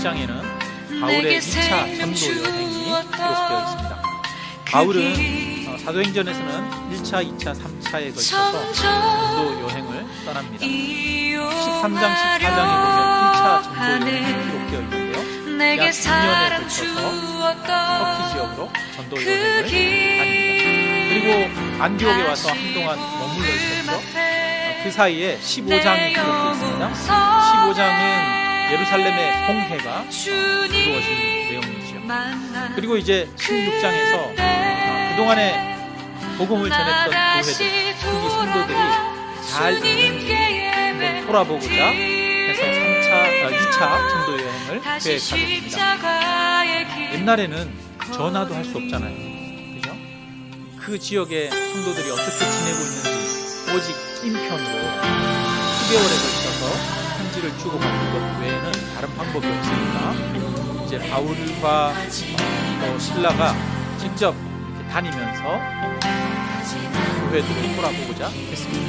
16장에는 바울의 2차 전도 여행이 기록되어 있습니다. 바울은 사도행전에서는 1차, 2차, 3차에 걸쳐서 전도 여행을 떠납니다. 13장, 14장에 보면 1차 전도 여행이 기록되어 있는데요. 약 2년에 걸쳐서 터키 지역으로 전도 여행을 다닙니다. 그리고 안디옥에 와서 한동안 머물러 있었죠. 그 사이에 15장이 기록되어 있습니다. 15장은 예루살렘의 공회가 이루어진 내용이죠. 그리고 이제 16장에서 그동안에 복음을 전했던 교회들, 특히 성도들이 잘 있는지 한번 돌아보고자 해서 2차 전도 여행을 계획하고 있습니다. 옛날에는 전화도 할 수 없잖아요. 그죠? 그 지역의 성도들이 어떻게 지내고 있는지 오직 인편으로 수개월에 걸쳐서 편지를 주고받는 것 외에는 다른 방법이 없으니까 이제 바울과 신라가 직접 이렇게 다니면서 교회들을 돌아보고자 했습니다.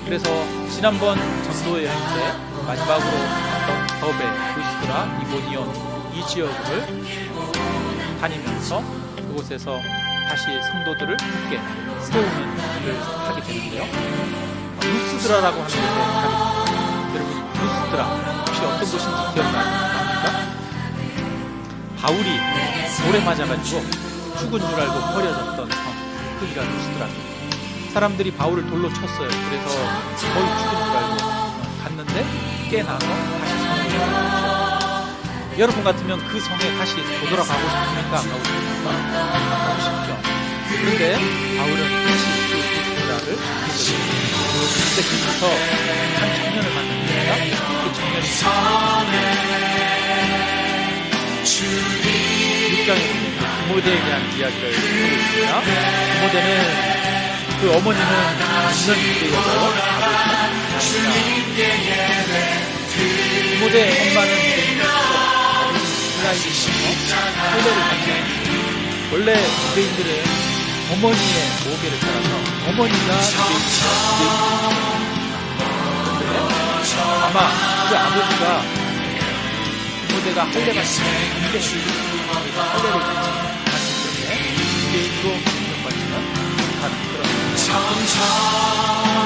그래서 지난번 전도 여행 때 마지막으로 갔던 더베, 루스드라, 이고니온 이 지역을 다니면서 그곳에서 다시 성도들을 굳게 세우는 일을 하게 되는데요. 루스드라라고 하는 곳에 가게 됩니다. 여러분, 루스드라 혹시 어떤 곳인지 기억납니까? 바울이 돌에 맞아가지고 죽은 줄 알고 버려졌던 성, 거기가 루스드라입니다. 사람들이 바울을 돌로 쳤어요. 그래서 거의 죽은 줄 알고 갔는데 깨나서 다시 성에 가죠. 여러분 같으면 그 성에 다시 되돌아가고 싶습니까? 안 가고 싶습니까? 안 가고 싶죠. 그런데 바울은 다시 그 루스드라를 그때 그곳에서 한 청년을 만납니다. 그 청년이 6장에 디모데에 대한 이야기를 하고 있습니다. 디모데는 그 어머니는 있는 유대여서 디모데의 엄마는 유대인이어서 할례를 받는, 원래 유대인들은 어머니의 모계를 따라서 어머니가 유대인입니다. 그런데 아마 그 아버지가 디모데가 할례 받으면 할례를 받기 때문에 유대인으로 인정받지는 못하는 그런.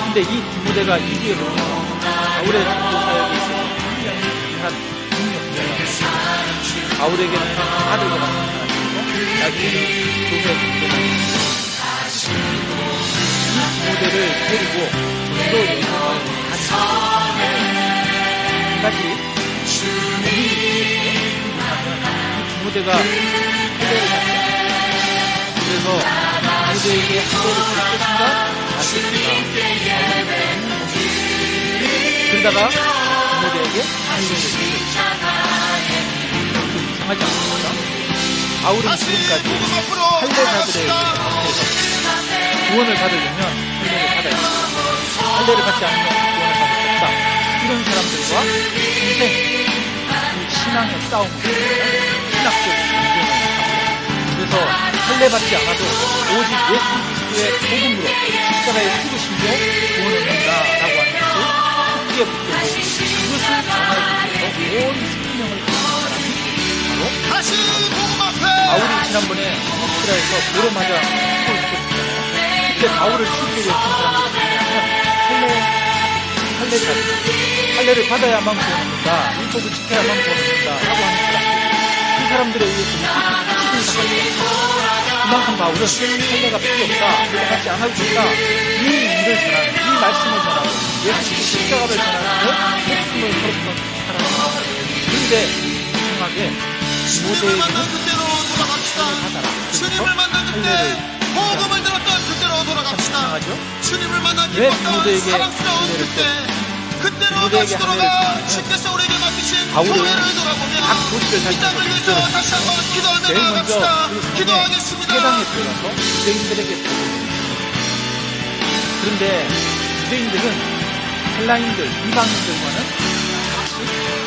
근데 이 디모데가 이후에 보면 바울의 전도 사역에 있어서 굉장히 중요한 능력자예요. 바울에게는 아들과 같은 사람이고 나중에는 교회 공동을 이 디모데를 데리고 전도 여행을 다시 이 디모데가 할례를 받죠. 그래서 디모데에게 할례를 줄 것인가 마실 것인가 그러다가 디모데에게 할례를 줬어요. 좀 이상하지 않습니까? 바울은 지금까지 할례자들의 앞에서 구원을 받으려면 할례를 받아야 된다. 할례를 받지 않으면 구원을 받을 수 없다. 이런 사람들과 평생 이 신앙의 싸움을 신학적인 경쟁을 합니다. 그래서 할례 받지 않아도 오직 예수 그리스도의 복음으로 십자가의 죽으심으로 구원을 얻는다라고 하는 것을 크게 붙들고 그것을 전하기 위해서 온 생명을 가진 사람이 바로 바울이 지난번에 루스드라에서 돌에 맞아 죽고 있었잖아요. 그때 바울을 죽이려고 했던 사람들이 할례를 받아야만 구원합니다. 율법을 지켜야만 구원합니다. 라고 하는 사람들, 그 사람들에 의해서 죽은 사람들이 그만큼 바울은 할례가 필요 없다, 받지 않아도 된다, 이 일을 전하는, 이 말씀을 전하는, 예수님의 십자가를 전하는 목숨을 걸었던 사람입니다. 그런데 이상하게 디모데에게는 할례를 받아라. 그래서 복음을 들었던 그때로 돌아갑시다. 이상하죠? 왜 디모데에게 할례를 줬? 디모데에게 할례를 줬냐면 바울은 각 도시를 살면서 기도를 제일 먼저 그 성에 회당에 들어가서 유대인들에게 복음을. 그런데 유대인들은 헬라인들, 이방인들과는 같이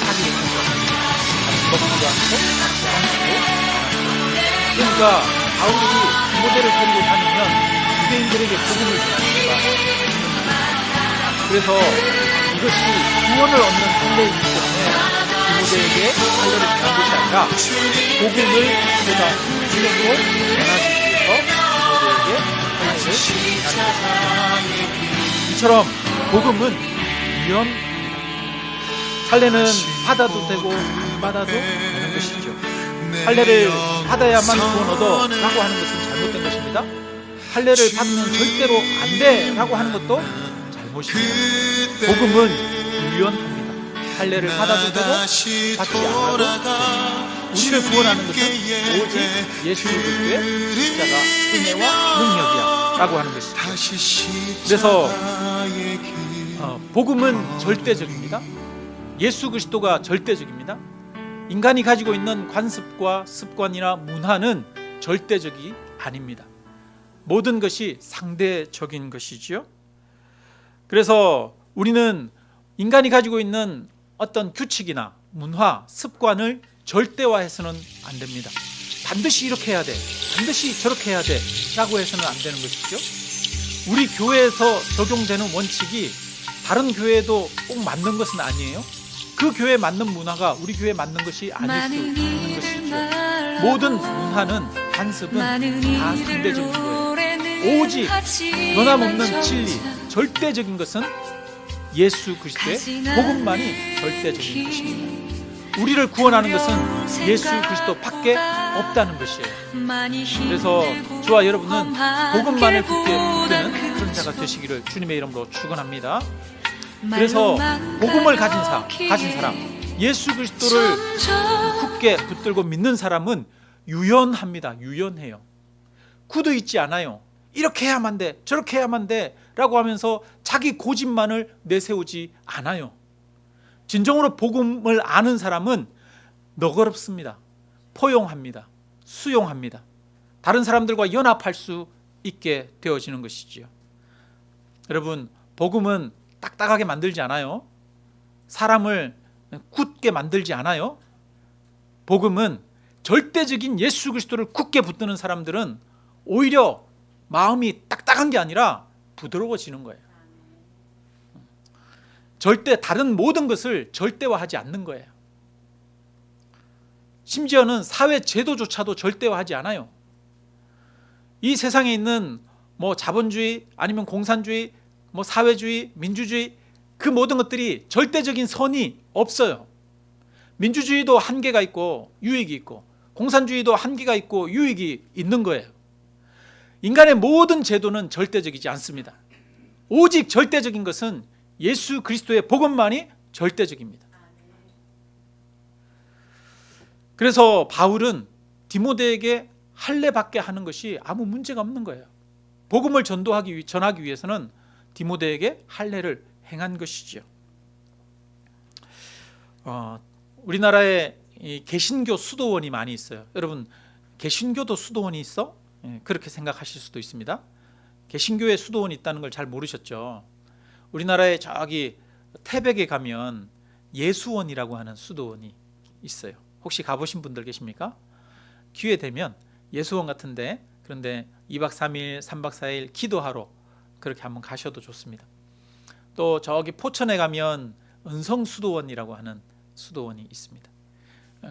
자기를 먹기도 않고 같이 안고. 그러니까 바울이 디모데를 데리고 다니면 유대인들에게 복음을 전합니다. 그래서 이것이 구원을 얻는 할례이기 때문에 디모데에게 할례를 전한 것이 아니라 복음을 보다 풀렸고 전하기 위해서 디모데에게 할례를 전하는 것입니다. 이처럼 복음은 할례는 받아도 되고 안 받아도 되는 것이죠. 할례를 받아야만 구원 얻어 라고 하는 것은 잘못된 것입니다. 할례를 받으면 절대로 안 돼 라고 하는 것도 잘못입니다. 복음은 유연합니다. 할례를 받아도 되고 받지 않아도 됩니다. 우리를 구원하는 것은 오직 예수 그리스도의 십자가 은혜와 능력이야 라고 하는 것이죠. 그래서 복음은 절대적입니다. 예수 그리스도가 절대적입니다. 인간이 가지고 있는 관습과 습관이나 문화는 절대적이 아닙니다. 모든 것이 상대적인 것이지요. 그래서 우리는 인간이 가지고 있는 어떤 규칙이나 문화, 습관을 절대화해서는 안 됩니다. 반드시 이렇게 해야 돼, 반드시 저렇게 해야 돼 라고 해서는 안 되는 것이죠. 우리 교회에서 적용되는 원칙이 다른 교회에도 꼭 맞는 것은 아니에요. 그 교회에 맞는 문화가 우리 교회에 맞는 것이 아닐 수 있는 것이죠. 모든 문화는 관습은 다 상대적인 거예요. 오직 변함없는 진리, 절대적인 것은 예수 그리스도의 복음만이 절대적인 것입니다. 우리를 구원하는 것은 예수 그리스도 밖에 없다는 것이에요. 그래서 저와 여러분은 복음만을 굳게 붙드는 그런 자가 되시기를 주님의 이름으로 축원합니다. 그래서 복음을 가진 사람, 예수 그리스도를 굳게 붙들고 믿는 사람은 유연합니다. 유연해요. 굳어 있지 않아요. 이렇게 해야만 돼, 저렇게 해야만 돼 라고 하면서 자기 고집만을 내세우지 않아요. 진정으로 복음을 아는 사람은 너그럽습니다. 포용합니다. 수용합니다. 다른 사람들과 연합할 수 있게 되어지는 것이지요. 여러분, 복음은 딱딱하게 만들지 않아요. 사람을 굳게 만들지 않아요. 복음은 절대적인 예수 그리스도를 굳게 붙드는 사람들은 오히려 마음이 딱딱한 게 아니라 부드러워지는 거예요. 절대 다른 모든 것을 절대화하지 않는 거예요. 심지어는 사회 제도조차도 절대화하지 않아요. 이 세상에 있는 자본주의 아니면 공산주의, 사회주의, 민주주의, 그 모든 것들이 절대적인 선이 없어요. 민주주의도 한계가 있고 유익이 있고, 공산주의도 한계가 있고 유익이 있는 거예요. 인간의 모든 제도는 절대적이지 않습니다. 오직 절대적인 것은 예수 그리스도의 복음만이 절대적입니다. 그래서 바울은 디모데에게 할례받게 하는 것이 아무 문제가 없는 거예요. 복음을 전하기 위해서는 디모데에게 할례를 행한 것이죠. 우리나라에 개신교 수도원이 많이 있어요. 여러분, 개신교도 수도원이 있어? 그렇게 생각하실 수도 있습니다. 개신교에 수도원이 있다는 걸 잘 모르셨죠. 우리나라에 저기 태백에 가면 예수원이라고 하는 수도원이 있어요. 혹시 가보신 분들 계십니까? 기회 되면 예수원 같은데, 그런데 2박 3일, 3박 4일 기도하러 그렇게 한번 가셔도 좋습니다. 또 저기 포천에 가면 은성수도원이라고 하는 수도원이 있습니다.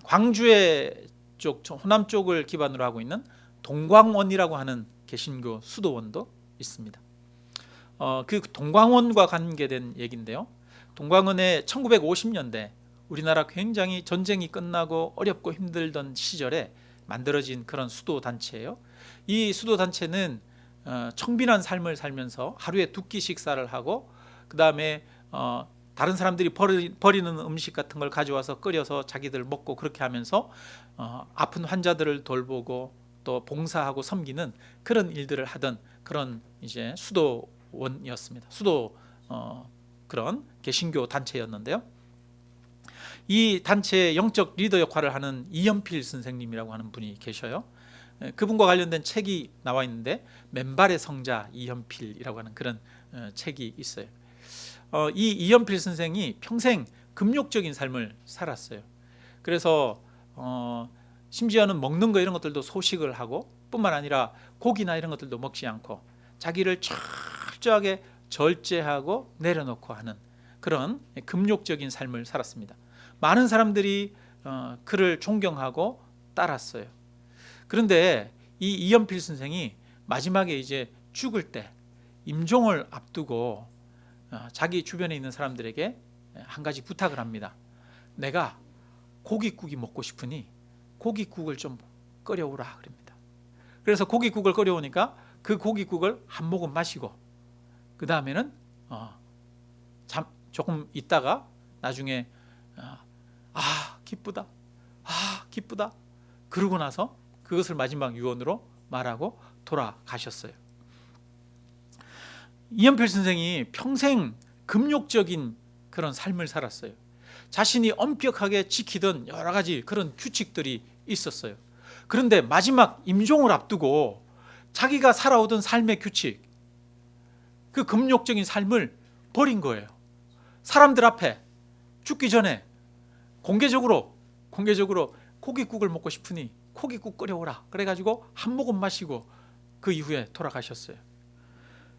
광주의 쪽, 호남 쪽을 기반으로 하고 있는 동광원이라고 하는 개신교 수도원도 있습니다. 그 동광원과 관계된 얘기인데요. 동광원에 1950년대 우리나라 굉장히 전쟁이 끝나고 어렵고 힘들던 시절에 만들어진 그런 수도 단체예요. 이 수도 단체는 청빈한 삶을 살면서 하루에 2끼 식사를 하고, 그 다음에 다른 사람들이 버리는 음식 같은 걸 가져와서 끓여서 자기들 먹고, 그렇게 하면서 아픈 환자들을 돌보고 또 봉사하고 섬기는 그런 일들을 하던 그런 이제 수도원이었습니다. 그런 개신교 단체였는데요. 이 단체의 영적 리더 역할을 하는 이연필 선생님이라고 하는 분이 계셔요. 그분과 관련된 책이 나와 있는데, 맨발의 성자 이연필이라고 하는 그런 책이 있어요. 이 이연필 선생이 평생 금욕적인 삶을 살았어요. 그래서 심지어는 먹는 거 이런 것들도 소식을 하고, 뿐만 아니라 고기나 이런 것들도 먹지 않고 자기를 철저하게 절제하고 내려놓고 하는 그런 금욕적인 삶을 살았습니다. 많은 사람들이 그를 존경하고 따랐어요. 그런데 이 이연필 선생이 마지막에 이제 죽을 때 임종을 앞두고 자기 주변에 있는 사람들에게 한 가지 부탁을 합니다. 내가 고깃국이 먹고 싶으니 고깃국을 좀 끓여오라 그럽니다. 그래서 고깃국을 끓여오니까 그 고깃국을 한 모금 마시고 그 다음에는 조금 있다가 나중에 기쁘다, 기쁘다 그러고 나서 그것을 마지막 유언으로 말하고 돌아가셨어요. 이연필 선생이 평생 금욕적인 그런 삶을 살았어요. 자신이 엄격하게 지키던 여러 가지 그런 규칙들이 있었어요. 그런데 마지막 임종을 앞두고 자기가 살아오던 삶의 규칙, 그 금욕적인 삶을 버린 거예요. 사람들 앞에 죽기 전에 공개적으로 고깃국을 먹고 싶으니 고깃국 끓여오라 그래가지고 한 모금 마시고 그 이후에 돌아가셨어요.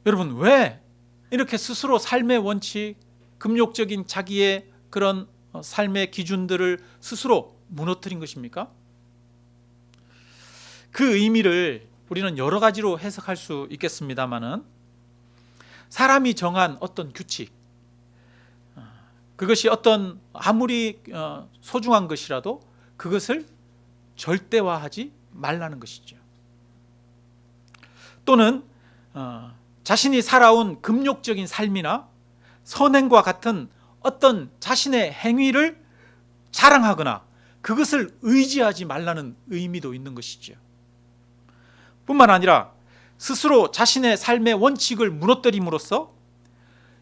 여러분, 왜 이렇게 스스로 삶의 원칙, 금욕적인 자기의 그런 삶의 기준들을 스스로 무너뜨린 것입니까? 그 의미를 우리는 여러 가지로 해석할 수 있겠습니다만은, 사람이 정한 어떤 규칙, 그것이 어떤 아무리 소중한 것이라도 그것을 절대화하지 말라는 것이죠. 또는 자신이 살아온 금욕적인 삶이나 선행과 같은 어떤 자신의 행위를 자랑하거나 그것을 의지하지 말라는 의미도 있는 것이죠. 뿐만 아니라 스스로 자신의 삶의 원칙을 무너뜨림으로써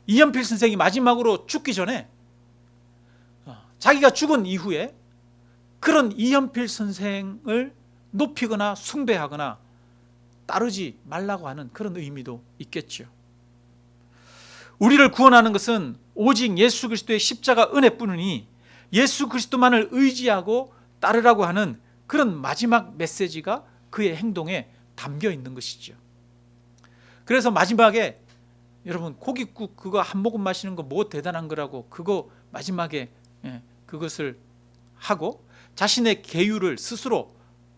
이연필 선생이 마지막으로 죽기 전에 자기가 죽은 이후에 그런 이연필 선생을 높이거나 숭배하거나 따르지 말라고 하는 그런 의미도 있겠죠. 우리를 구원하는 것은 오직 예수 그리스도의 십자가 은혜뿐이니 예수 그리스도만을 의지하고 따르라고 하는 그런 마지막 메시지가 그의 행동에 담겨 있는 것이죠. 그래서 마지막에 여러분, 고깃국 그거 한 모금 마시는 거 뭐 대단한 거라고 그거 마지막에 그것을 하고 자신의 계율을 스스로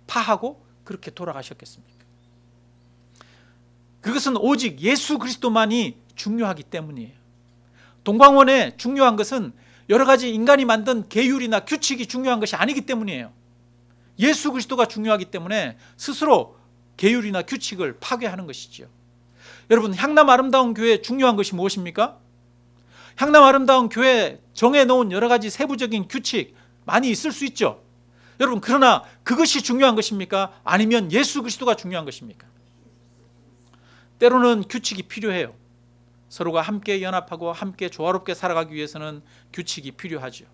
파하고 그렇게 돌아가셨겠습니까? 그것은 오직 예수 그리스도만이 중요하기 때문이에요. 동방원에 중요한 것은 여러 가지 인간이 만든 계율이나 규칙이 중요한 것이 아니기 때문이에요. 예수 그리스도가 중요하기 때문에 스스로 계율이나 규칙을 파괴하는 것이죠. 여러분, 향남 아름다운 교회에 중요한 것이 무엇입니까? 향남 아름다운 교회에 정해놓은 여러 가지 세부적인 규칙 많이 있을 수 있죠. 여러분, 그러나 그것이 중요한 것입니까? 아니면 예수 그리스도가 중요한 것입니까? 때로는 규칙이 필요해요. 서로가 함께 연합하고 함께 조화롭게 살아가기 위해서는 규칙이 필요하죠.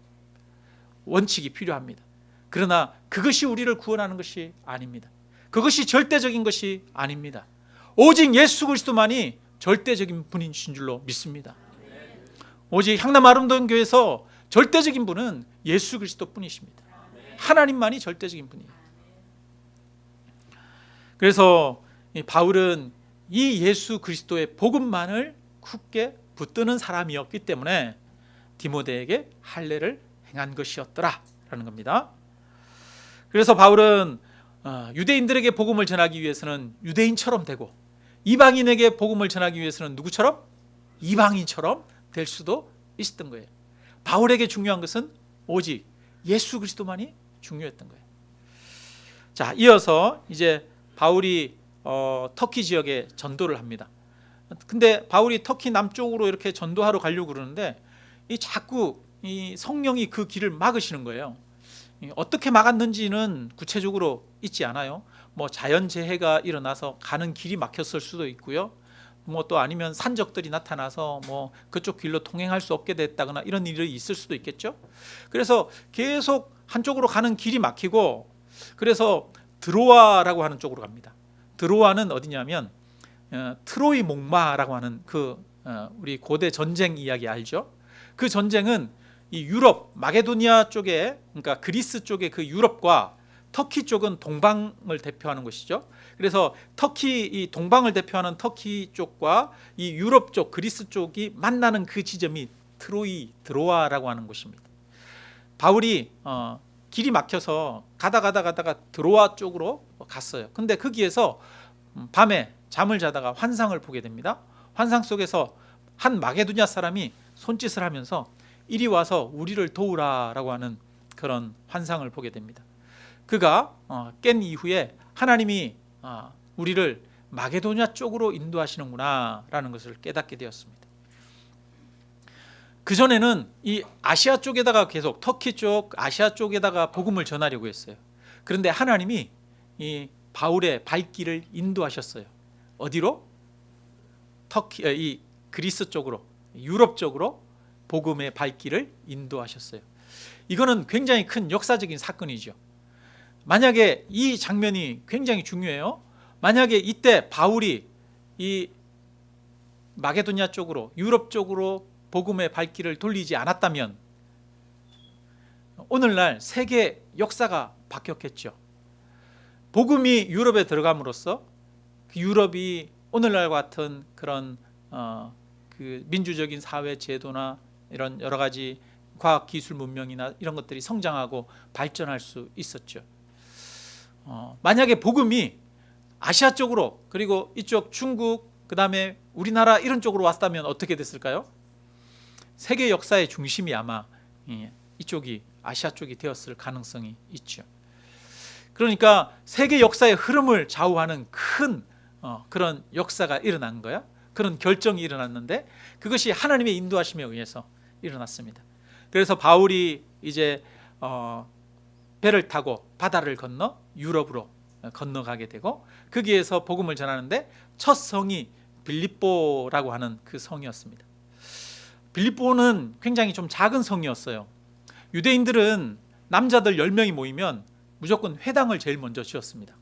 원칙이 필요합니다. 그러나 그것이 우리를 구원하는 것이 아닙니다. 그것이 절대적인 것이 아닙니다. 오직 예수 그리스도만이 절대적인 분이신 줄로 믿습니다. 오직 향남 아름다운 교회에서 절대적인 분은 예수 그리스도 뿐이십니다. 하나님만이 절대적인 분이에요. 그래서 바울은 이 예수 그리스도의 복음만을 굳게 붙드는 사람이었기 때문에 디모데에게 할례를 행한 것이었더라라는 겁니다. 그래서 바울은 유대인들에게 복음을 전하기 위해서는 유대인처럼 되고, 이방인에게 복음을 전하기 위해서는 누구처럼? 이방인처럼 될 수도 있었던 거예요. 바울에게 중요한 것은 오직 예수 그리스도만이 중요했던 거예요. 자, 이어서 이제 바울이 터키 지역에 전도를 합니다. 근데 바울이 터키 남쪽으로 이렇게 전도하러 가려고 그러는데 자꾸 이 성령이 그 길을 막으시는 거예요. 어떻게 막았는지는 구체적으로 있지 않아요. 뭐 자연재해가 일어나서 가는 길이 막혔을 수도 있고요. 뭐 또 아니면 산적들이 나타나서 뭐 그쪽 길로 통행할 수 없게 됐다거나 이런 일이 있을 수도 있겠죠. 그래서 계속 한쪽으로 가는 길이 막히고, 그래서 드로아라고 하는 쪽으로 갑니다. 드로아는 어디냐면 트로이 목마라고 하는 우리 고대 전쟁 이야기 알죠? 그 전쟁은 이 유럽 마게도니아 쪽에, 그러니까 그리스 쪽의 그 유럽과 터키 쪽은 동방을 대표하는 것이죠. 그래서 터키, 이 동방을 대표하는 터키 쪽과 이 유럽 쪽 그리스 쪽이 만나는 그 지점이 드로아라고 하는 곳입니다. 바울이 길이 막혀서 가다가 드로아 쪽으로 갔어요. 근데 거기에서 밤에 잠을 자다가 환상을 보게 됩니다. 환상 속에서 한 마게도냐 사람이 손짓을 하면서 이리 와서 우리를 도우라라고 하는 그런 환상을 보게 됩니다. 그가 깬 이후에 하나님이 우리를 마게도냐 쪽으로 인도하시는구나 라는 것을 깨닫게 되었습니다. 그전에는 이 아시아 쪽에다가 계속 터키 쪽, 아시아 쪽에다가 복음을 전하려고 했어요. 그런데 하나님이 이 바울의 발길을 인도하셨어요. 어디로? 터키, 이 그리스 쪽으로, 유럽 쪽으로 복음의 발길을 인도하셨어요. 이거는 굉장히 큰 역사적인 사건이죠. 만약에 이 장면이 굉장히 중요해요. 만약에 이때 바울이 이 마게도냐 쪽으로, 유럽 쪽으로 복음의 발길을 돌리지 않았다면 오늘날 세계 역사가 바뀌었겠죠. 복음이 유럽에 들어감으로써 그 유럽이 오늘날 같은 그런 그 민주적인 사회 제도나 이런 여러 가지 과학 기술 문명이나 이런 것들이 성장하고 발전할 수 있었죠. 만약에 복음이 아시아 쪽으로, 그리고 이쪽 중국, 그 다음에 우리나라 이런 쪽으로 왔다면 어떻게 됐을까요? 세계 역사의 중심이 아마 이쪽이, 아시아 쪽이 되었을 가능성이 있죠. 그러니까 세계 역사의 흐름을 좌우하는 큰 그런 역사가 일어난 거야. 그런 결정이 일어났는데 그것이 하나님의 인도하심에 의해서 일어났습니다. 그래서 바울이 이제 배를 타고 바다를 건너 유럽으로 건너가게 되고 거기에서 복음을 전하는데 첫 성이 빌립보라고 하는 그 성이었습니다. 빌립보는 굉장히 좀 작은 성이었어요. 유대인들은 남자들 10명이 모이면 무조건 회당을 제일 먼저 지었습니다.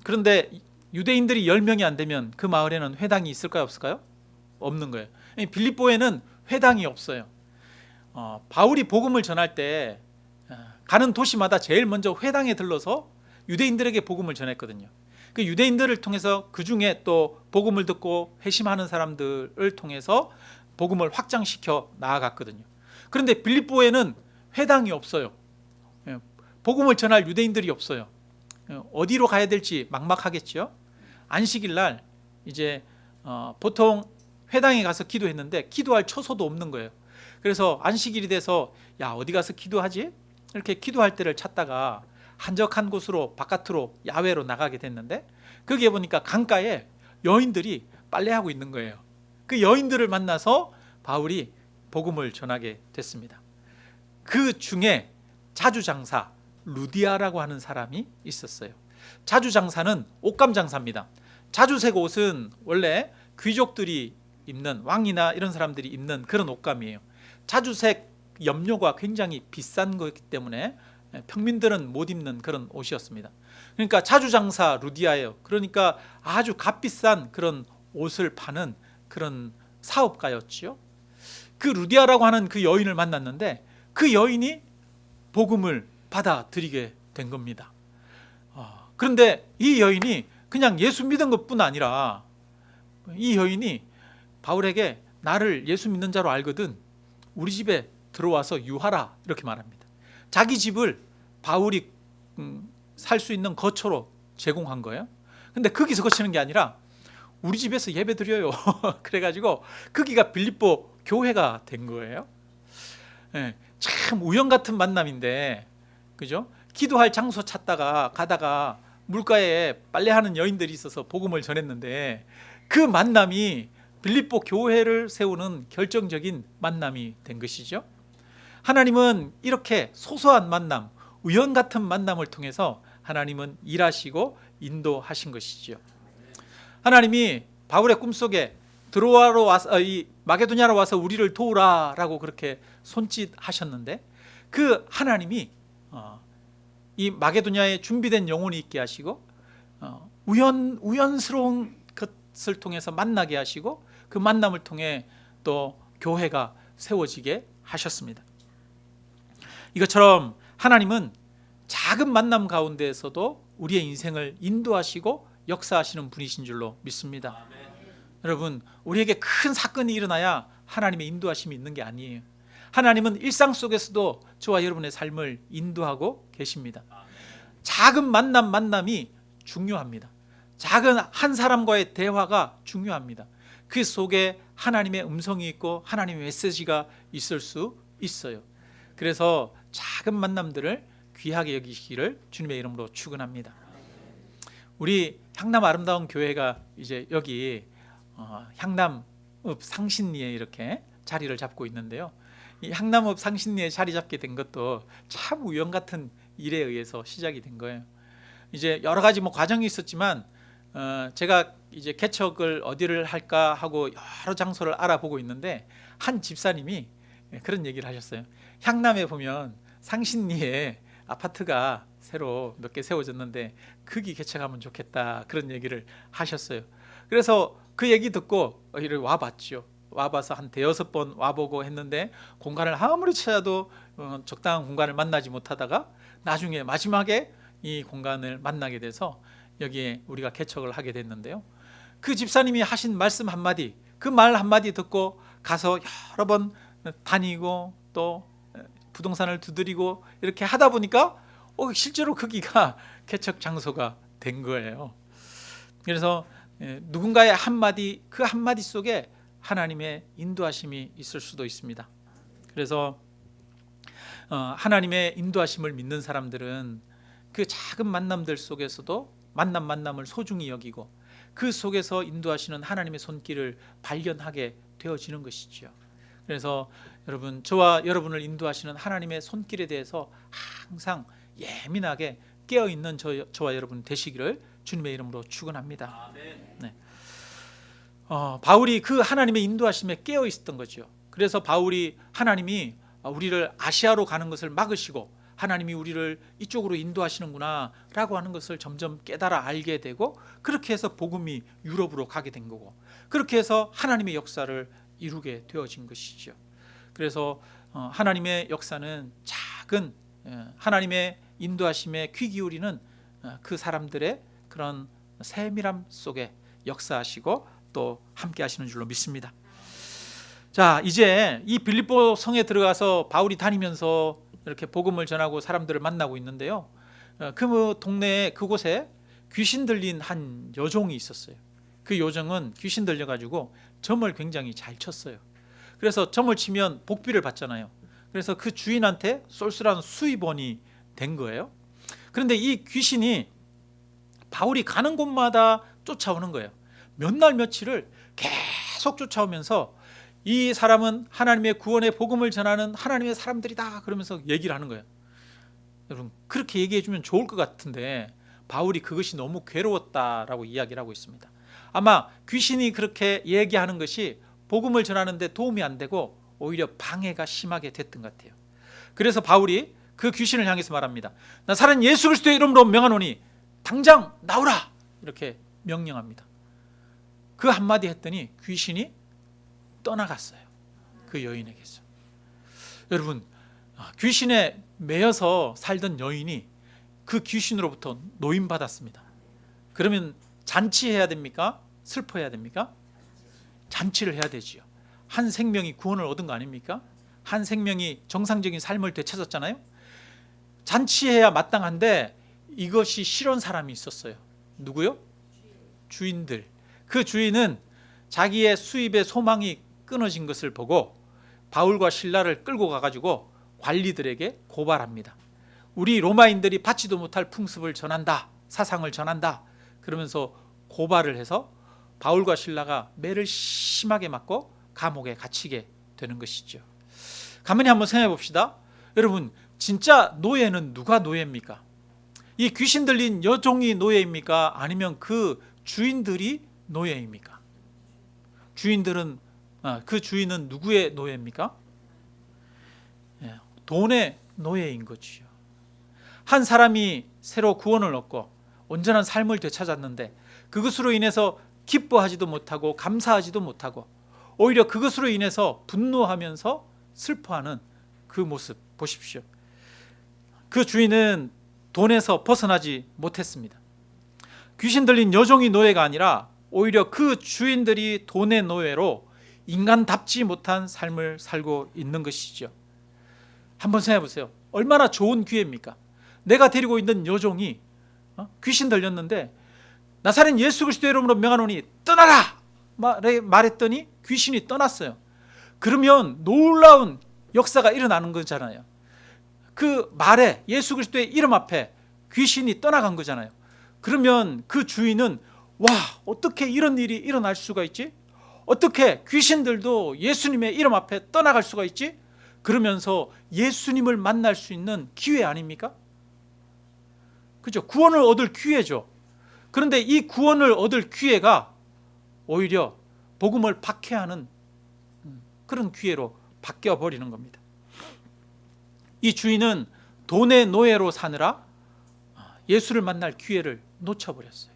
그런데 유대인들이 10명이 안 되면 그 마을에는 회당이 있을까요, 없을까요? 없는 거예요. 빌립보에는 회당이 없어요. 바울이 복음을 전할 때 가는 도시마다 제일 먼저 회당에 들러서 유대인들에게 복음을 전했거든요. 그 유대인들을 통해서 그 중에 또 복음을 듣고 회심하는 사람들을 통해서 복음을 확장시켜 나아갔거든요. 그런데 빌립보에는 회당이 없어요. 복음을 전할 유대인들이 없어요. 어디로 가야 될지 막막하겠죠. 안식일 날 이제 보통 회당에 가서 기도했는데 기도할 처소도 없는 거예요. 그래서 안식일이 돼서 야, 어디 가서 기도하지? 이렇게 기도할 때를 찾다가 한적한 곳으로 바깥으로 야외로 나가게 됐는데 거기에 보니까 강가에 여인들이 빨래하고 있는 거예요. 그 여인들을 만나서 바울이 복음을 전하게 됐습니다. 그 중에 자주장사 루디아라고 하는 사람이 있었어요. 자주장사는 옷감 장사입니다. 자주색 옷은 원래 귀족들이 입는, 왕이나 이런 사람들이 입는 그런 옷감이에요. 자주색 염료가 굉장히 비싼 거기 때문에 평민들은 못 입는 그런 옷이었습니다. 그러니까 자주장사 루디아예요. 그러니까 아주 값비싼 그런 옷을 파는 그런 사업가였지요. 그 루디아라고 하는 그 여인을 만났는데 그 여인이 복음을 받아들이게 된 겁니다. 그런데 이 여인이 그냥 예수 믿은 것뿐 아니라 이 여인이 바울에게 나를 예수 믿는 자로 알거든 우리 집에 들어와서 유하라 이렇게 말합니다. 자기 집을 바울이 살 수 있는 거처로 제공한 거예요. 근데 거기서 거치는 게 아니라 우리 집에서 예배 드려요. 그래가지고 거기가 빌립보 교회가 된 거예요. 참 우연 같은 만남인데, 그죠? 기도할 장소 찾다가 가다가 물가에 빨래하는 여인들이 있어서 복음을 전했는데 그 만남이 빌립보 교회를 세우는 결정적인 만남이 된 것이죠. 하나님은 이렇게 소소한 만남, 우연 같은 만남을 통해서 하나님은 일하시고 인도하신 것이죠. 하나님이 바울의 꿈속에 드로아로 와서 이 마게도냐로 와서 우리를 도우라라고 그렇게 손짓하셨는데 그 하나님이 이 마게도냐에 준비된 영혼이 있게 하시고 우연스러운 것을 통해서 만나게 하시고 그 만남을 통해 또 교회가 세워지게 하셨습니다. 이것처럼 하나님은 작은 만남 가운데에서도 우리의 인생을 인도하시고 역사하시는 분이신 줄로 믿습니다. 여러분, 우리에게 큰 사건이 일어나야 하나님의 인도하심이 있는 게 아니에요. 하나님은 일상 속에서도 저와 여러분의 삶을 인도하고 계십니다. 작은 만남이 중요합니다. 작은 한 사람과의 대화가 중요합니다. 그 속에 하나님의 음성이 있고 하나님의 메시지가 있을 수 있어요. 그래서 작은 만남들을 귀하게 여기시기를 주님의 이름으로 축원합니다. 우리 향남 아름다운 교회가 이제 여기 향남읍 상신리에 이렇게 자리를 잡고 있는데요. 이 향남읍 상신리에 자리 잡게 된 것도 참 우연 같은 일에 의해서 시작이 된 거예요. 이제 여러 가지 과정이 있었지만 제가 이제 개척을 어디를 할까 하고 여러 장소를 알아보고 있는데 한 집사님이 그런 얘기를 하셨어요. 향남에 보면 상신리에 아파트가 새로 몇 개 세워졌는데 거기 개척하면 좋겠다, 그런 얘기를 하셨어요. 그래서 그 얘기 듣고 이렇게 와봤죠. 와봐서 한 대여섯 번 와보고 했는데 공간을 아무리 찾아도 적당한 공간을 만나지 못하다가 나중에 마지막에 이 공간을 만나게 돼서 여기에 우리가 개척을 하게 됐는데요. 그 집사님이 하신 말씀 한마디, 그 말 한마디 듣고 가서 여러 번 다니고 또 부동산을 두드리고 이렇게 하다 보니까 실제로 거기가 개척 장소가 된 거예요. 그래서 누군가의 한마디, 그 한마디 속에 하나님의 인도하심이 있을 수도 있습니다. 그래서 하나님의 인도하심을 믿는 사람들은 그 작은 만남들 속에서도 만남을 소중히 여기고 그 속에서 인도하시는 하나님의 손길을 발견하게 되어지는 것이죠. 그래서 여러분, 저와 여러분을 인도하시는 하나님의 손길에 대해서 항상 예민하게 깨어있는 저와 여러분 되시기를 주님의 이름으로 축원합니다. 네. 바울이 그 하나님의 인도하심에 깨어있었던 거죠. 그래서 바울이 하나님이 우리를 아시아로 가는 것을 막으시고 하나님이 우리를 이쪽으로 인도하시는구나 라고 하는 것을 점점 깨달아 알게 되고, 그렇게 해서 복음이 유럽으로 가게 된 거고, 그렇게 해서 하나님의 역사를 이루게 되어진 것이죠. 그래서 하나님의 역사는 작은 하나님의 인도하심에 귀 기울이는 그 사람들의 그런 세밀함 속에 역사하시고 또 함께 하시는 줄로 믿습니다. 자, 이제 이 빌립보 성에 들어가서 바울이 다니면서 이렇게 복음을 전하고 사람들을 만나고 있는데요. 그 동네에, 그곳에 귀신 들린 한 여종이 있었어요. 그 여종은 귀신 들려가지고 점을 굉장히 잘 쳤어요. 그래서 점을 치면 복비를 받잖아요. 그래서 그 주인한테 쏠쏠한 수입원이 된 거예요. 그런데 이 귀신이 바울이 가는 곳마다 쫓아오는 거예요. 몇 날 며칠을 계속 쫓아오면서 이 사람은 하나님의 구원의 복음을 전하는 하나님의 사람들이다 그러면서 얘기를 하는 거예요. 여러분, 그렇게 얘기해 주면 좋을 것 같은데 바울이 그것이 너무 괴로웠다라고 이야기를 하고 있습니다. 아마 귀신이 그렇게 얘기하는 것이 복음을 전하는데 도움이 안 되고 오히려 방해가 심하게 됐던 것 같아요. 그래서 바울이 그 귀신을 향해서 말합니다. 나 살은 예수 그리스도의 이름으로 명하노니 당장 나오라, 이렇게 명령합니다. 그 한마디 했더니 귀신이 떠나갔어요. 그 여인에게서. 여러분, 귀신에 매여서 살던 여인이 그 귀신으로부터 노임받았습니다. 그러면 잔치해야 됩니까? 슬퍼해야 됩니까? 잔치를 해야 되지요. 한 생명이 구원을 얻은 거 아닙니까? 한 생명이 정상적인 삶을 되찾았잖아요. 잔치해야 마땅한데 이것이 싫은 사람이 있었어요. 누구요? 주인들. 그 주인은 자기의 수입의 소망이 끊어진 것을 보고 바울과 실라를 끌고 가가지고 관리들에게 고발합니다. 우리 로마인들이 받지도 못할 풍습을 전한다, 사상을 전한다, 그러면서 고발을 해서 바울과 실라가 매를 심하게 맞고 감옥에 갇히게 되는 것이죠. 가만히 한번 생각해 봅시다. 여러분, 진짜 노예는 누가 노예입니까? 이 귀신 들린 여종이 노예입니까? 아니면 그 주인들이 노예입니까? 그 주인은 누구의 노예입니까? 돈의 노예인 거지요. 한 사람이 새로 구원을 얻고 온전한 삶을 되찾았는데 그것으로 인해서 기뻐하지도 못하고 감사하지도 못하고 오히려 그것으로 인해서 분노하면서 슬퍼하는 그 모습 보십시오. 그 주인은 돈에서 벗어나지 못했습니다. 귀신 들린 여종이 노예가 아니라 오히려 그 주인들이 돈의 노예로 인간답지 못한 삶을 살고 있는 것이죠. 한번 생각해 보세요. 얼마나 좋은 기회입니까? 내가 데리고 있는 여종이 귀신 들렸는데 나사렛 예수 그리스도의 이름으로 명하노니 떠나라 말했더니 귀신이 떠났어요. 그러면 놀라운 역사가 일어나는 거잖아요. 그 말에 예수 그리스도의 이름 앞에 귀신이 떠나간 거잖아요. 그러면 그 주인은 와, 어떻게 이런 일이 일어날 수가 있지? 어떻게 귀신들도 예수님의 이름 앞에 떠나갈 수가 있지? 그러면서 예수님을 만날 수 있는 기회 아닙니까? 그죠? 구원을 얻을 기회죠. 그런데 이 구원을 얻을 기회가 오히려 복음을 박해하는 그런 기회로 바뀌어 버리는 겁니다. 이 주인은 돈의 노예로 사느라 예수를 만날 기회를 놓쳐버렸어요.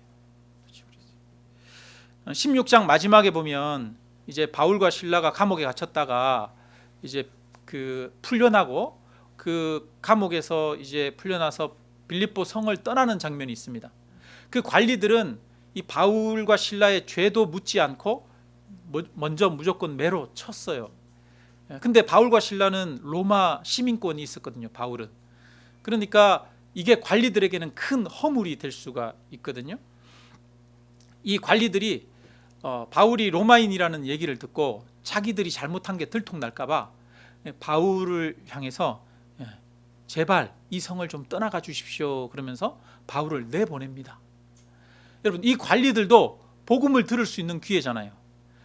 16장 마지막에 보면 이제 바울과 실라가 감옥에 갇혔다가 이제 그 풀려나고 그 감옥에서 이제 풀려나서 빌립보 성을 떠나는 장면이 있습니다. 그 관리들은 이 바울과 실라의 죄도 묻지 않고 먼저 무조건 매로 쳤어요. 근데 바울과 실라는 로마 시민권이 있었거든요. 바울은. 그러니까 이게 관리들에게는 큰 허물이 될 수가 있거든요. 이 관리들이 바울이 로마인이라는 얘기를 듣고 자기들이 잘못한 게 들통날까 봐 바울을 향해서 제발 이 성을 좀 떠나가 주십시오 그러면서 바울을 내보냅니다. 여러분, 이 관리들도 복음을 들을 수 있는 기회잖아요.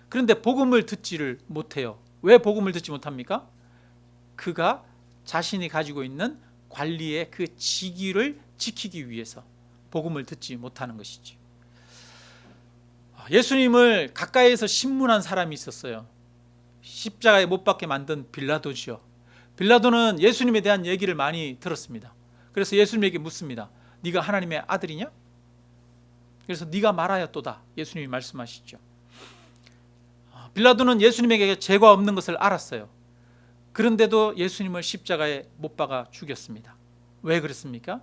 그런데 복음을 듣지를 못해요. 왜 복음을 듣지 못합니까? 그가 자신이 가지고 있는 관리의 그 직위를 지키기 위해서 복음을 듣지 못하는 것이지. 예수님을 가까이에서 신문한 사람이 있었어요. 십자가에 못 박게 만든 빌라도지요. 빌라도는 예수님에 대한 얘기를 많이 들었습니다. 그래서 예수님에게 묻습니다. 네가 하나님의 아들이냐? 그래서 네가 말하였도다. 예수님이 말씀하시죠. 빌라도는 예수님에게 죄가 없는 것을 알았어요. 그런데도 예수님을 십자가에 못 박아 죽였습니다. 왜 그랬습니까?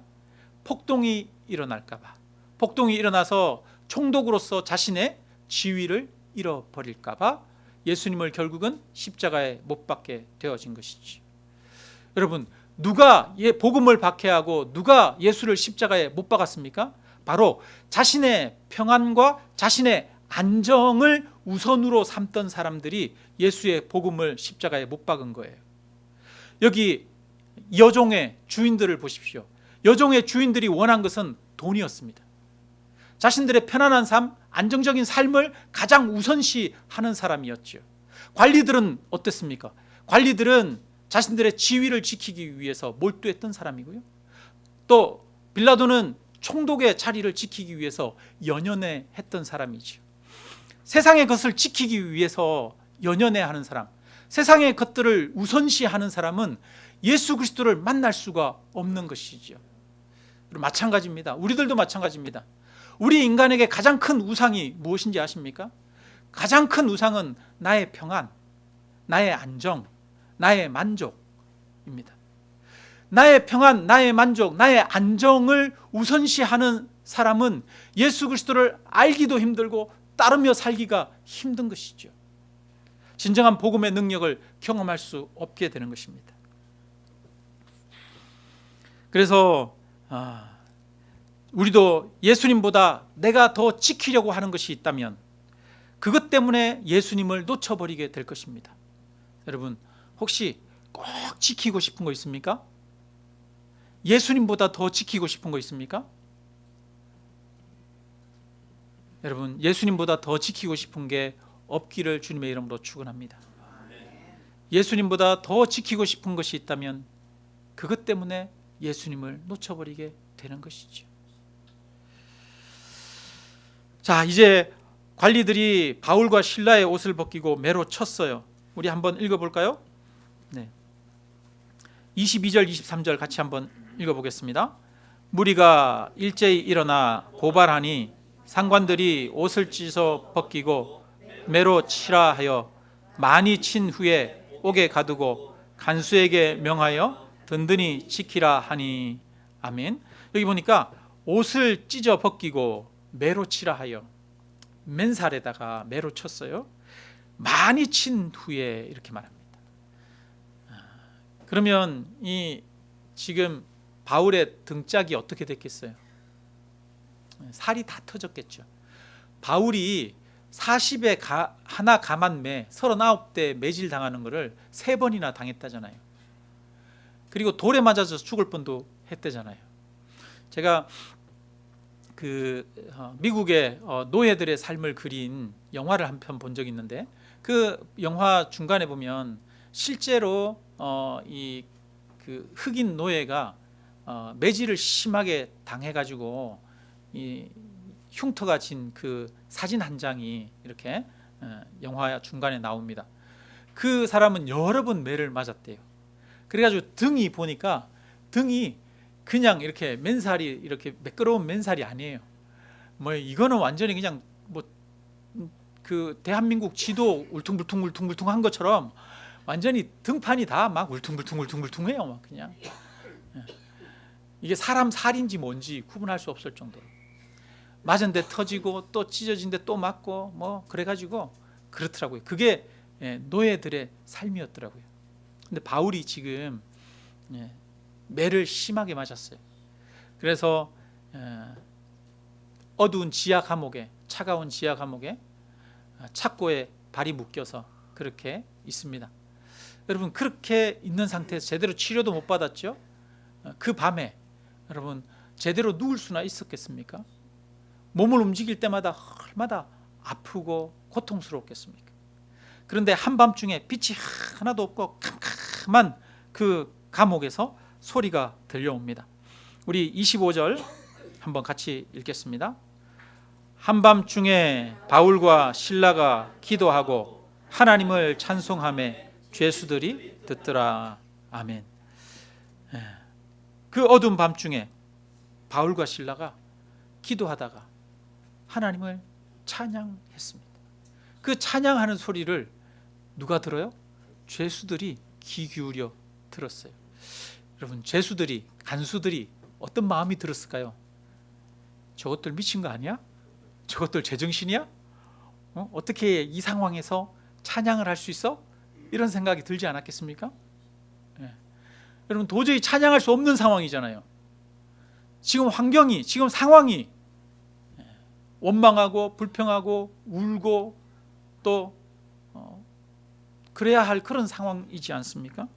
폭동이 일어날까 봐. 폭동이 일어나서 총독으로서 자신의 지위를 잃어버릴까 봐 예수님을 결국은 십자가에 못 박게 되어진 것이지. 여러분, 누가 복음을 박해하고 누가 예수를 십자가에 못 박았습니까? 바로 자신의 평안과 자신의 안정을 우선으로 삼던 사람들이 예수의 복음을 십자가에 못 박은 거예요. 여기 여종의 주인들을 보십시오. 여종의 주인들이 원한 것은 돈이었습니다. 자신들의 편안한 삶, 안정적인 삶을 가장 우선시하는 사람이었죠. 관리들은 어땠습니까? 관리들은 자신들의 지위를 지키기 위해서 몰두했던 사람이고요. 또 빌라도는 총독의 자리를 지키기 위해서 연연해했던 사람이죠. 세상의 것을 지키기 위해서 연연해하는 사람, 세상의 것들을 우선시하는 사람은 예수 그리스도를 만날 수가 없는 것이죠. 마찬가지입니다. 우리들도 마찬가지입니다. 우리 인간에게 가장 큰 우상이 무엇인지 아십니까? 가장 큰 우상은 나의 평안, 나의 안정, 나의 만족입니다. 나의 평안, 나의 만족, 나의 안정을 우선시하는 사람은 예수 그리스도를 알기도 힘들고 따르며 살기가 힘든 것이죠. 진정한 복음의 능력을 경험할 수 없게 되는 것입니다. 그래서 우리도 예수님보다 내가 더 지키려고 하는 것이 있다면 그것 때문에 예수님을 놓쳐버리게 될 것입니다. 여러분, 혹시 꼭 지키고 싶은 거 있습니까? 예수님보다 더 지키고 싶은 거 있습니까? 여러분, 예수님보다 더 지키고 싶은 게 없기를 주님의 이름으로 축원합니다. 예수님보다 더 지키고 싶은 것이 있다면 그것 때문에 예수님을 놓쳐버리게 되는 것이죠. 자, 이제 관리들이 바울과 실라의 옷을 벗기고 매로 쳤어요. 우리 한번 읽어볼까요? 네. 22절 23절 같이 한번 읽어보겠습니다. 무리가 일제히 일어나 고발하니 상관들이 옷을 찢어 벗기고 매로 치라 하여 많이 친 후에 옥에 가두고 간수에게 명하여 든든히 지키라 하니. 아멘. 여기 보니까 옷을 찢어 벗기고 매로 치라 하여, 맨살에다가 매로 쳤어요. 많이 친 후에 이렇게 말합니다. 그러면 이 지금 바울의 등짝이 어떻게 됐겠어요? 살이 다 터졌겠죠. 바울이 40에 하나 감한 매 39대 매질 당하는 것을 3번이나 당했다잖아요. 그리고 돌에 맞아서 죽을 뻔도 했대잖아요. 제가 미국의 노예들의 삶을 그린 영화를 한 편 본 적이 있는데, 그 영화 중간에 보면 실제로 이 흑인 노예가 매질을 심하게 당해가지고 이 흉터가 진 그 사진 한 장이 이렇게 영화 중간에 나옵니다. 그 사람은 여러 번 매를 맞았대요. 그래가지고 등이 보니까 등이 그냥 이렇게 맨살이 이렇게 매끄러운 맨살이 아니에요. 뭐 이거는 완전히 그냥 뭐 그 대한민국 지도 울퉁불퉁한 것처럼 완전히 등판이 다 막 울퉁불퉁해요. 막 그냥 이게 사람 살인지 뭔지 구분할 수 없을 정도로 맞은 데 터지고 또 찢어진 데 또 맞고 뭐 그래가지고 그렇더라고요. 그게 노예들의 삶이었더라고요. 근데 바울이 지금 매를 심하게 맞았어요. 그래서 어두운 지하 감옥에, 차가운 지하 감옥에 착고에 발이 묶여서 그렇게 있습니다. 여러분, 그렇게 있는 상태에서 제대로 치료도 못 받았죠. 그 밤에 여러분 제대로 누울 수나 있었겠습니까? 몸을 움직일 때마다 얼마나 아프고 고통스러웠겠습니까? 그런데 한밤중에 빛이 하나도 없고 캄캄한 그 감옥에서 소리가 들려옵니다. 우리 25절 한번 같이 읽겠습니다. 한밤중에 바울과 실라가 기도하고 하나님을 찬송하며 죄수들이 듣더라. 아멘. 그 어두운 밤중에 바울과 실라가 기도하다가 하나님을 찬양했습니다. 그 찬양하는 소리를 누가 들어요? 죄수들이 귀 기울여 들었어요. 여러분, 죄수들이, 간수들이 어떤 마음이 들었을까요? 저것들 미친 거 아니야? 저것들 제정신이야? 어떻게 이 상황에서 찬양을 할 수 있어? 이런 생각이 들지 않았겠습니까? 여러분, 도저히 찬양할 수 없는 상황이잖아요. 지금 환경이, 지금 상황이 원망하고 불평하고 울고 또 그래야 할 그런 상황이지 않습니까?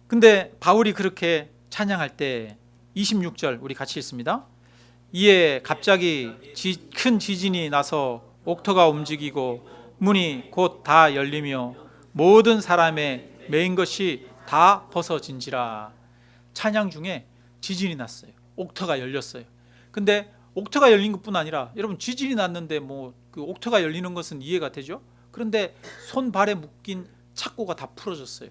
근데 바울이 그렇게 찬양할 때 26절 우리 같이 읽습니다. 이에 갑자기 큰 지진이 나서 옥토가 움직이고 문이 곧 다 열리며 모든 사람의 매인 것이 다 벗어진지라. 찬양 중에 지진이 났어요. 옥토가 열렸어요. 근데 옥토가 열린 것뿐 아니라 여러분, 지진이 났는데 뭐 그 옥토가 열리는 것은 이해가 되죠? 그런데 손발에 묶인 착고가 다 풀어졌어요.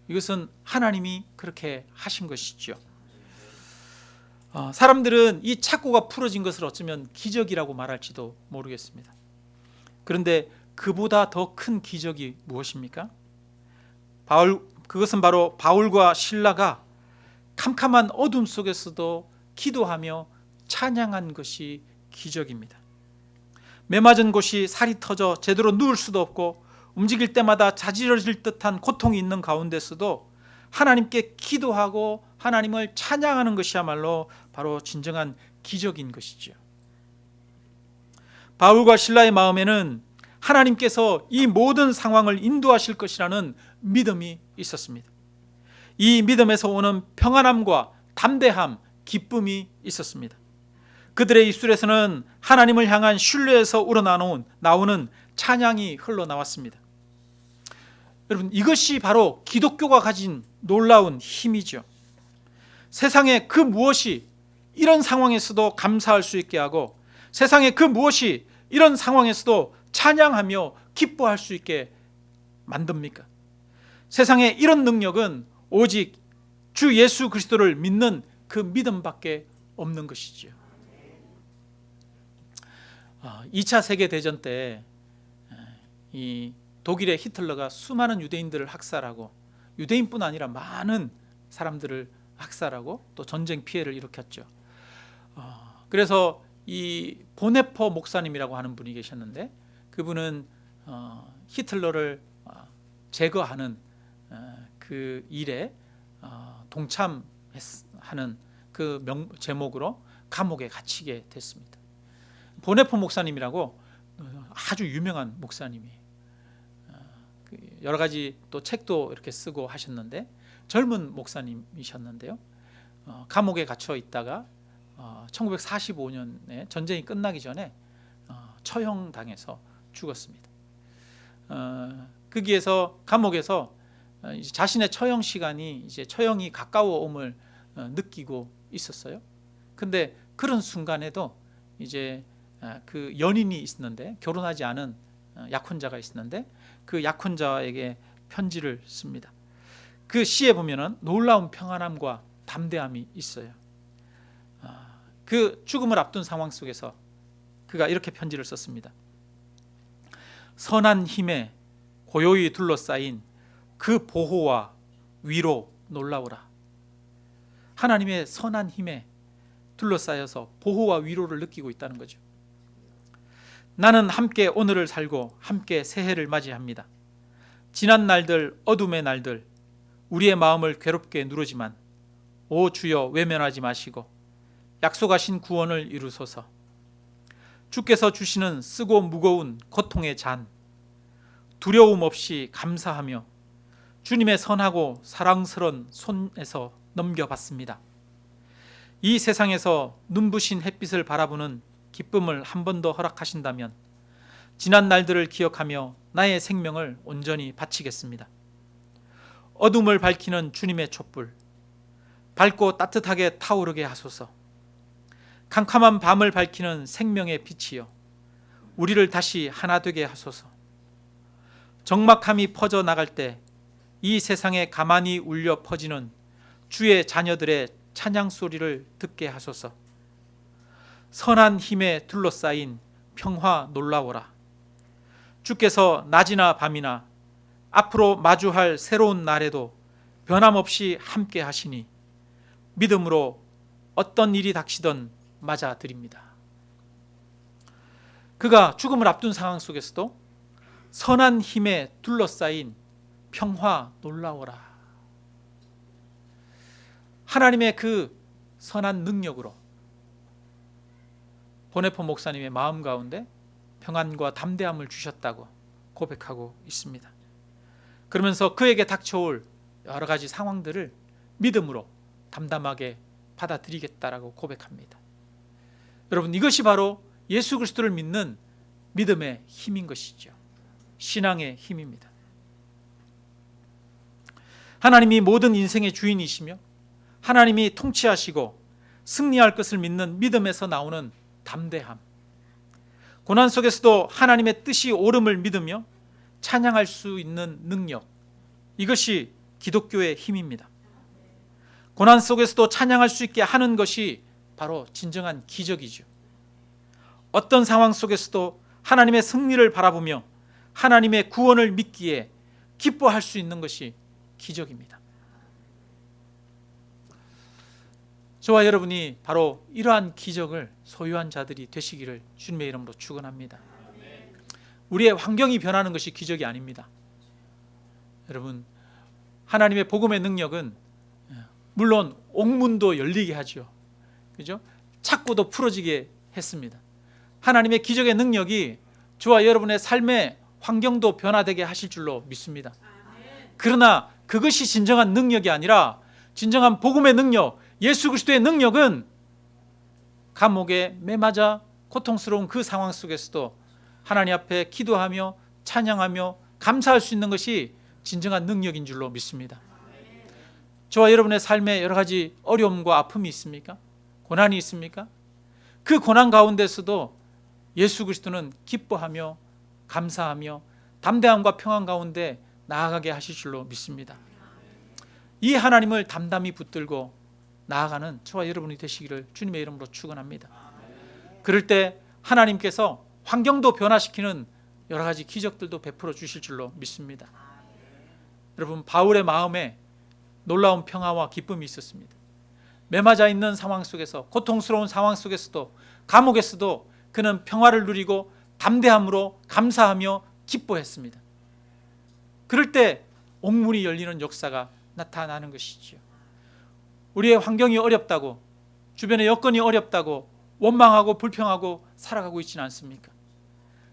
이것은 하나님이 그렇게 하신 것이죠. 사람들은 이 착고가 풀어진 것을 어쩌면 기적이라고 말할지도 모르겠습니다. 그런데 그보다 더 큰 기적이 무엇입니까? 그것은 바로 바울과 실라가 캄캄한 어둠 속에서도 기도하며 찬양한 것이 기적입니다. 매맞은 곳이 살이 터져 제대로 누울 수도 없고 움직일 때마다 자지러질 듯한 고통이 있는 가운데서도 하나님께 기도하고 하나님을 찬양하는 것이야말로 바로 진정한 기적인 것이죠. 바울과 실라의 마음에는 하나님께서 이 모든 상황을 인도하실 것이라는 믿음이 있었습니다. 이 믿음에서 오는 평안함과 담대함, 기쁨이 있었습니다. 그들의 입술에서는 하나님을 향한 신뢰에서 우러나오는 찬양이 흘러나왔습니다. 여러분, 이것이 바로 기독교가 가진 놀라운 힘이죠. 세상의 그 무엇이 이런 상황에서도 감사할 수 있게 하고, 세상의 그 무엇이 이런 상황에서도 찬양하며 기뻐할 수 있게 만듭니까? 세상에 이런 능력은 오직 주 예수 그리스도를 믿는 그 믿음밖에 없는 것이지요. 2차 세계대전 때 이 독일의 히틀러가 수많은 유대인들을 학살하고, 유대인뿐 아니라 많은 사람들을 학살하고 또 전쟁 피해를 일으켰죠. 그래서 이 보네퍼 목사님이라고 하는 분이 계셨는데, 그분은 히틀러를 제거하는 그 일에 동참하는 그 제목으로 감옥에 갇히게 됐습니다. 보네포 목사님이라고 아주 유명한 목사님이에요. 여러 가지 또 책도 이렇게 쓰고 하셨는데 젊은 목사님이셨는데요. 감옥에 갇혀 있다가 1945년에 전쟁이 끝나기 전에 처형당해서 죽었습니다. 거기에서 감옥에서 이제 자신의 처형 시간이 이제 처형이 가까워옴을 느끼고 있었어요. 근데 그런 순간에도 이제 그 연인이 있었는데, 결혼하지 않은 약혼자가 있었는데 그 약혼자에게 편지를 씁니다. 그 시에 보면은 놀라운 평안함과 담대함이 있어요. 그 죽음을 앞둔 상황 속에서 그가 이렇게 편지를 썼습니다. 선한 힘에 고요히 둘러싸인 그 보호와 위로 놀라우라. 하나님의 선한 힘에 둘러싸여서 보호와 위로를 느끼고 있다는 거죠. 나는 함께 오늘을 살고 함께 새해를 맞이합니다. 지난 날들, 어둠의 날들, 우리의 마음을 괴롭게 누르지만 오 주여 외면하지 마시고 약속하신 구원을 이루소서. 주께서 주시는 쓰고 무거운 고통의 잔, 두려움 없이 감사하며 주님의 선하고 사랑스러운 손에서 넘겨받습니다. 이 세상에서 눈부신 햇빛을 바라보는 기쁨을 한 번 더 허락하신다면 지난 날들을 기억하며 나의 생명을 온전히 바치겠습니다. 어둠을 밝히는 주님의 촛불, 밝고 따뜻하게 타오르게 하소서. 캄캄한 밤을 밝히는 생명의 빛이여, 우리를 다시 하나 되게 하소서. 적막함이 퍼져 나갈 때 이 세상에 가만히 울려 퍼지는 주의 자녀들의 찬양 소리를 듣게 하소서. 선한 힘에 둘러싸인 평화 놀라워라. 주께서 낮이나 밤이나 앞으로 마주할 새로운 날에도 변함없이 함께 하시니 믿음으로 어떤 일이 닥치든 맞아드립니다. 그가 죽음을 앞둔 상황 속에서도 선한 힘에 둘러싸인 평화 놀라워라. 하나님의 그 선한 능력으로 보네포 목사님의 마음 가운데 평안과 담대함을 주셨다고 고백하고 있습니다. 그러면서 그에게 닥쳐올 여러 가지 상황들을 믿음으로 담담하게 받아들이겠다라고 고백합니다. 여러분, 이것이 바로 예수 그리스도를 믿는 믿음의 힘인 것이죠. 신앙의 힘입니다. 하나님이 모든 인생의 주인이시며 하나님이 통치하시고 승리할 것을 믿는 믿음에서 나오는 담대함, 고난 속에서도 하나님의 뜻이 옳음을 믿으며 찬양할 수 있는 능력, 이것이 기독교의 힘입니다. 고난 속에서도 찬양할 수 있게 하는 것이 바로 진정한 기적이죠. 어떤 상황 속에서도 하나님의 승리를 바라보며 하나님의 구원을 믿기에 기뻐할 수 있는 것이 기적입니다. 저와 여러분이 바로 이러한 기적을 소유한 자들이 되시기를 주님의 이름으로 축원합니다. 우리의 환경이 변하는 것이 기적이 아닙니다. 여러분, 하나님의 복음의 능력은 물론 옥문도 열리게 하죠. 그죠? 착고도 풀어지게 했습니다. 하나님의 기적의 능력이 저와 여러분의 삶의 환경도 변화되게 하실 줄로 믿습니다. 그러나 그것이 진정한 능력이 아니라 진정한 복음의 능력, 예수 그리스도의 능력은 감옥에 매맞아 고통스러운 그 상황 속에서도 하나님 앞에 기도하며 찬양하며 감사할 수 있는 것이 진정한 능력인 줄로 믿습니다. 저와 여러분의 삶에 여러 가지 어려움과 아픔이 있습니까? 고난이 있습니까? 그 고난 가운데서도 예수 그리스도는 기뻐하며 감사하며 담대함과 평안 가운데 나아가게 하실 줄로 믿습니다. 이 하나님을 담담히 붙들고 나아가는 저와 여러분이 되시기를 주님의 이름으로 축원합니다. 그럴 때 하나님께서 환경도 변화시키는 여러 가지 기적들도 베풀어 주실 줄로 믿습니다. 여러분, 바울의 마음에 놀라운 평화와 기쁨이 있었습니다. 매맞아 있는 상황 속에서, 고통스러운 상황 속에서도, 감옥에서도 그는 평화를 누리고 담대함으로 감사하며 기뻐했습니다. 그럴 때 옥문이 열리는 역사가 나타나는 것이지요. 우리의 환경이 어렵다고, 주변의 여건이 어렵다고 원망하고 불평하고 살아가고 있지는 않습니까?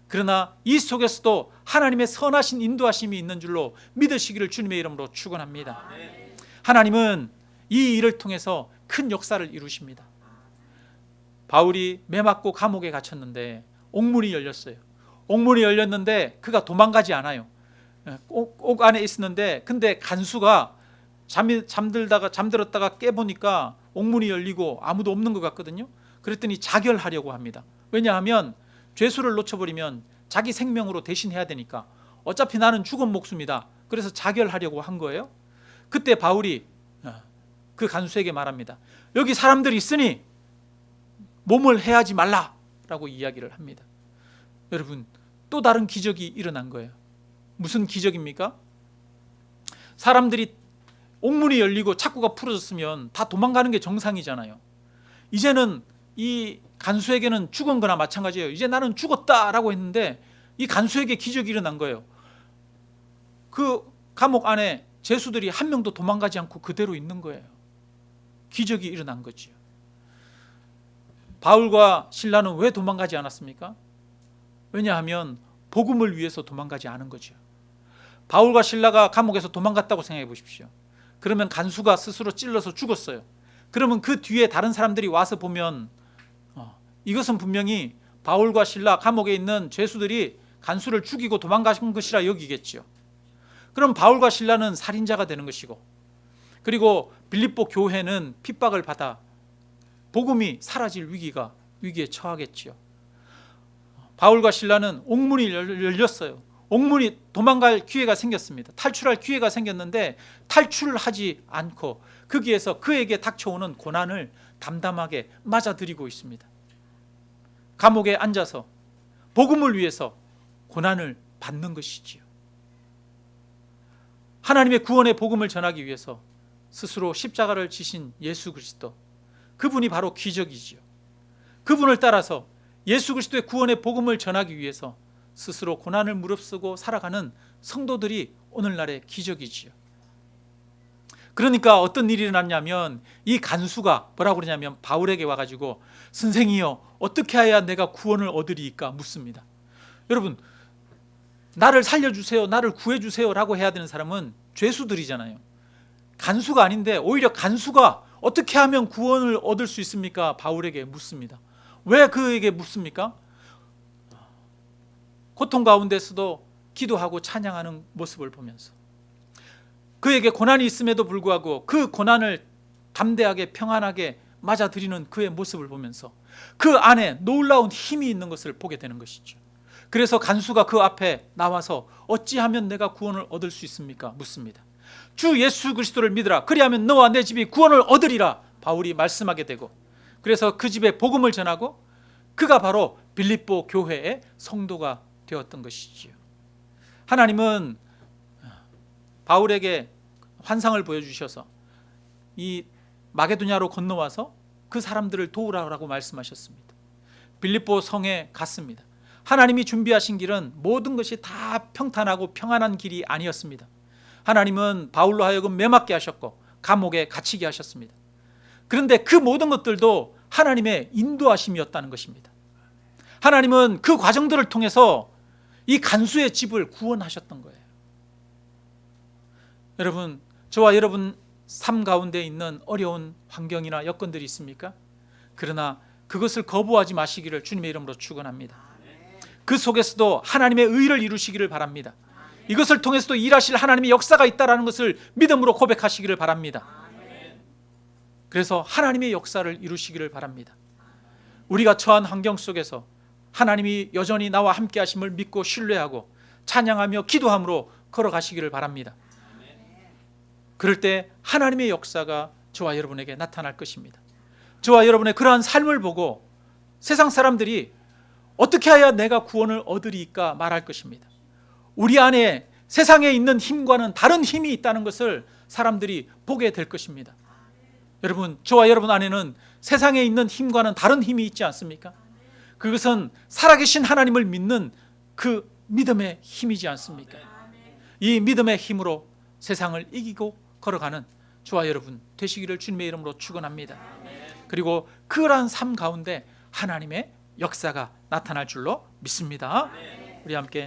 그러나 이 속에서도 하나님의 선하신 인도하심이 있는 줄로 믿으시기를 주님의 이름으로 축원합니다. 하나님은 이 일을 통해서 큰 역사를 이루십니다. 바울이 매 맞고 감옥에 갇혔는데 옥문이 열렸어요. 옥문이 열렸는데 그가 도망가지 않아요. 옥 안에 있었는데 근데 간수가 잠들었다가 깨보니까 옥문이 열리고 아무도 없는 것 같거든요. 그랬더니 자결하려고 합니다. 왜냐하면 죄수를 놓쳐버리면 자기 생명으로 대신해야 되니까 어차피 나는 죽은 목숨이다. 그래서 자결하려고 한 거예요. 그때 바울이 그 간수에게 말합니다. 여기 사람들이 있으니 몸을 해하지 말라라고 이야기를 합니다. 여러분, 또 다른 기적이 일어난 거예요. 무슨 기적입니까? 사람들이 옥문이 열리고 착고가 풀어졌으면 다 도망가는 게 정상이잖아요. 이제는 이 간수에게는 죽은 거나 마찬가지예요. 이제 나는 죽었다라고 했는데 이 간수에게 기적이 일어난 거예요. 그 감옥 안에 죄수들이 한 명도 도망가지 않고 그대로 있는 거예요. 기적이 일어난 거죠. 바울과 실라는 왜 도망가지 않았습니까? 왜냐하면 복음을 위해서 도망가지 않은 거죠. 바울과 실라가 감옥에서 도망갔다고 생각해 보십시오. 그러면 간수가 스스로 찔러서 죽었어요. 그러면 그 뒤에 다른 사람들이 와서 보면 이것은 분명히 바울과 실라 감옥에 있는 죄수들이 간수를 죽이고 도망가신 것이라 여기겠죠. 그럼 바울과 실라는 살인자가 되는 것이고, 그리고 빌립보 교회는 핍박을 받아 복음이 사라질 위기에 처하겠죠. 바울과 실라는 옥문이 열렸어요. 옥문이 도망갈 기회가 생겼습니다. 탈출할 기회가 생겼는데 탈출하지 않고 거기에서 그에게 닥쳐오는 고난을 담담하게 맞아들이고 있습니다. 감옥에 앉아서 복음을 위해서 고난을 받는 것이지요. 하나님의 구원의 복음을 전하기 위해서 스스로 십자가를 지신 예수 그리스도, 그분이 바로 기적이지요. 그분을 따라서 예수 그리스도의 구원의 복음을 전하기 위해서 스스로 고난을 무릅쓰고 살아가는 성도들이 오늘날의 기적이지요. 그러니까 어떤 일이 일어났냐면 이 간수가 뭐라고 그러냐면 바울에게 와가지고 선생이여 어떻게 해야 내가 구원을 얻으리까 묻습니다. 여러분, 나를 살려주세요, 나를 구해주세요 라고 해야 되는 사람은 죄수들이잖아요. 간수가 아닌데 오히려 간수가 어떻게 하면 구원을 얻을 수 있습니까? 바울에게 묻습니다. 왜 그에게 묻습니까? 고통 가운데서도 기도하고 찬양하는 모습을 보면서 그에게 고난이 있음에도 불구하고 그 고난을 담대하게 평안하게 맞아들이는 그의 모습을 보면서 그 안에 놀라운 힘이 있는 것을 보게 되는 것이죠. 그래서 간수가 그 앞에 나와서 어찌하면 내가 구원을 얻을 수 있습니까? 묻습니다. 주 예수 그리스도를 믿으라. 그리하면 너와 내 집이 구원을 얻으리라. 바울이 말씀하게 되고, 그래서 그 집에 복음을 전하고 그가 바로 빌립보 교회의 성도가 되었던 것이지요. 하나님은 바울에게 환상을 보여주셔서 이 마게도냐로 건너와서 그 사람들을 도우라고 말씀하셨습니다. 빌립보 성에 갔습니다. 하나님이 준비하신 길은 모든 것이 다 평탄하고 평안한 길이 아니었습니다. 하나님은 바울로 하여금 매맞게 하셨고 감옥에 갇히게 하셨습니다. 그런데 그 모든 것들도 하나님의 인도하심이었다는 것입니다. 하나님은 그 과정들을 통해서 이 간수의 집을 구원하셨던 거예요. 여러분, 저와 여러분 삶 가운데 있는 어려운 환경이나 여건들이 있습니까? 그러나 그것을 거부하지 마시기를 주님의 이름으로 축원합니다. 그 속에서도 하나님의 의를 이루시기를 바랍니다. 이것을 통해서도 일하실 하나님의 역사가 있다는 것을 믿음으로 고백하시기를 바랍니다. 그래서 하나님의 역사를 이루시기를 바랍니다. 우리가 처한 환경 속에서 하나님이 여전히 나와 함께 하심을 믿고 신뢰하고 찬양하며 기도함으로 걸어가시기를 바랍니다. 그럴 때 하나님의 역사가 저와 여러분에게 나타날 것입니다. 저와 여러분의 그러한 삶을 보고 세상 사람들이 어떻게 해야 내가 구원을 얻으리까 말할 것입니다. 우리 안에 세상에 있는 힘과는 다른 힘이 있다는 것을 사람들이 보게 될 것입니다. 여러분, 저와 여러분 안에는 세상에 있는 힘과는 다른 힘이 있지 않습니까? 그것은 살아계신 하나님을 믿는 그 믿음의 힘이지 않습니까? 이 믿음의 힘으로 세상을 이기고 걸어가는 저와 여러분 되시기를 주님의 이름으로 축원합니다. 그리고 그러한 삶 가운데 하나님의 역사가 나타날 줄로 믿습니다. 우리 함께